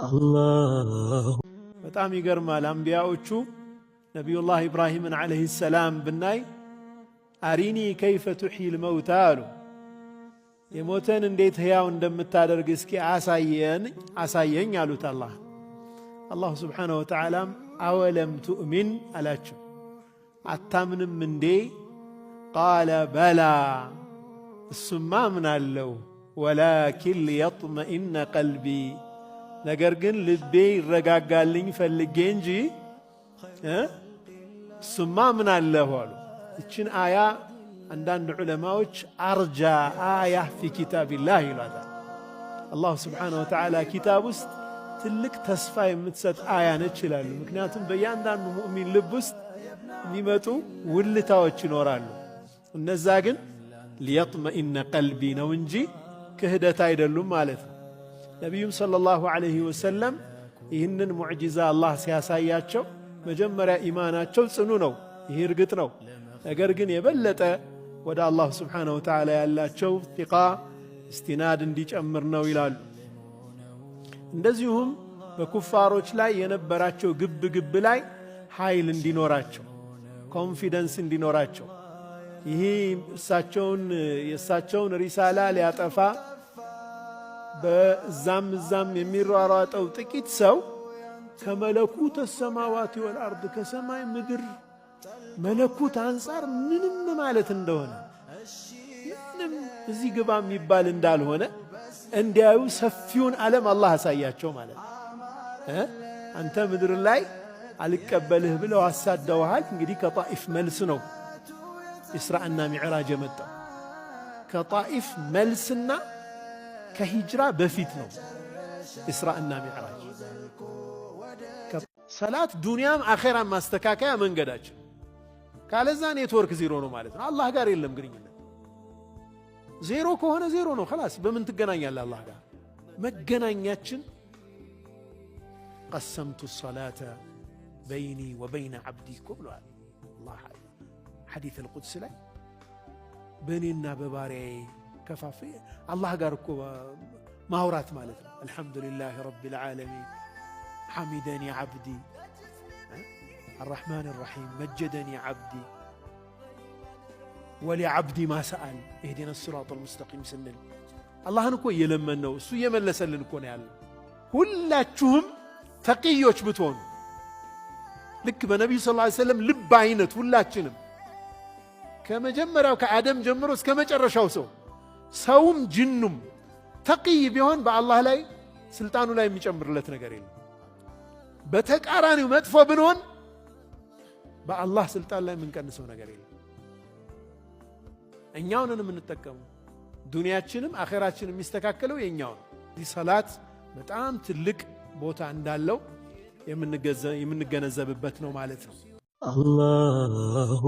አላሁ በጣም ይገርማል። አንቢያዎቹ ነቢዩላህ ኢብራሂምን ዓለይሂ ሰላም ብናይ አሪኒ ከይፈ ቱሕይል መውታ አሉ። የሞተን እንዴት ሕያው እንደምታደርግ እስኪ አሳየኝ አሉት። አላሁ ስብሓነሁ ወተዓላም አወለም ቱእሚን አላቸው። አታምንም እንዴ? ቃለ በላ እሱማ አምናለሁ፣ ወላኪን ሊየጥመኢነ ቀልቢ ነገር ግን ልቤ ይረጋጋልኝ ፈልጌ እንጂ እሱማ አምናለሁ አሉ። ይችን አያ አንዳንድ ዑለማዎች አርጃ አያ ፊ ኪታቢላህ ይሏታል። አላሁ ስብሓነሁ ወተዓላ ኪታብ ውስጥ ትልቅ ተስፋ የምትሰጥ አያ ነች ይላሉ። ምክንያቱም በእያንዳንዱ ሙእሚን ልብ ውስጥ የሚመጡ ውልታዎች ይኖራሉ። እነዛ ግን ሊየጥመኢነ ቀልቢ ነው እንጂ ክህደት አይደሉም ማለት ነው። ነቢዩም ሰለላሁ ዐለይሂ ወሰለም ይህንን ሙዕጂዛ አላህ ሲያሳያቸው መጀመሪያ ኢማናቸው ጽኑ ነው፣ ይህ እርግጥ ነው። ነገር ግን የበለጠ ወደ አላህ ስብሓነሁ ወተዓላ ያላቸው ቲቃ እስቲናድ እንዲጨምር ነው ይላሉ። እንደዚሁም በኩፋሮች ላይ የነበራቸው ግብ ላይ ኃይል እንዲኖራቸው፣ ኮንፊደንስ እንዲኖራቸው ይህ የእሳቸውን ሪሳላ ሊያጠፋ በዛም እዛም የሚሯሯጠው ጥቂት ሰው ከመለኩተ ሰማዋት ወልአርድ ከሰማይ ምድር መለኩት አንጻር ምንም ማለት እንደሆነ ምንም እዚህ ግባ የሚባል እንዳልሆነ እንዲያዩ ሰፊውን ዓለም አላህ አሳያቸው ማለት ነው። አንተ ምድር ላይ አልቀበልህ ብለው አሳደውሃል። እንግዲህ ከጣኢፍ መልስ ነው ኢስራእና ሚዕራጅ የመጣው። ከጣኢፍ መልስና ከሂጅራ በፊት ነው ኢስራእና ሚዕራጅ። ሰላት ዱንያም አኼራም ማስተካከያ መንገዳችን፣ ካለዛ ኔትወርክ ዜሮ ነው ማለት ነው። አላህ ጋር የለም ግንኙነት። ዜሮ ከሆነ ዜሮ ነው خلاص። በምን ትገናኛለህ አላህ ጋር? መገናኛችን ቀሰምቱ ሰላተ በይኒ ወበይነ ዓብዲ እኮ ብለዋል አላህ ሐዲስ አልቁድስ ላይ። በእኔና በባሪያዬ ከፋፍ አላህ ጋር እኮ ማውራት ማለት ነው። አልሐምዱሊላህ ረቢል ዓለሚን ሐሚደኒ ዓብዲ አርረሕማን አርረሒም መጀደኒ ዓብዲ ወሊዓብዲ ማ ሰአል ኢህዲና ሲራጠል ሙስተቂም ስንል አላህን እኮ እየለመን ነው፣ እሱ እየመለሰልን እኮ ነው ያለው። ሁላችሁም ተቅዮች ብትሆኑ ልክ በነቢዩ ሰለላሁ ዐለይሂ ወሰለም ልብ አይነት ሁላችንም ከመጀመሪያው ከአደም ጀምሮ እስከ መጨረሻው ሰውም ጅኑም ተቅይ ቢሆን በአላህ ላይ ስልጣኑ ላይ የሚጨምርለት ነገር የለም። በተቃራኒው መጥፎ ብንሆን በአላህ ስልጣን ላይ የምንቀንሰው ነገር የለም። እኛውን የምንጠቀሙ ዱንያችንም አኼራችንም የሚስተካከለው የኛው ነው። ይህ ሰላት በጣም ትልቅ ቦታ እንዳለው የምንገነዘብበት ነው ማለት ነው። አላሁ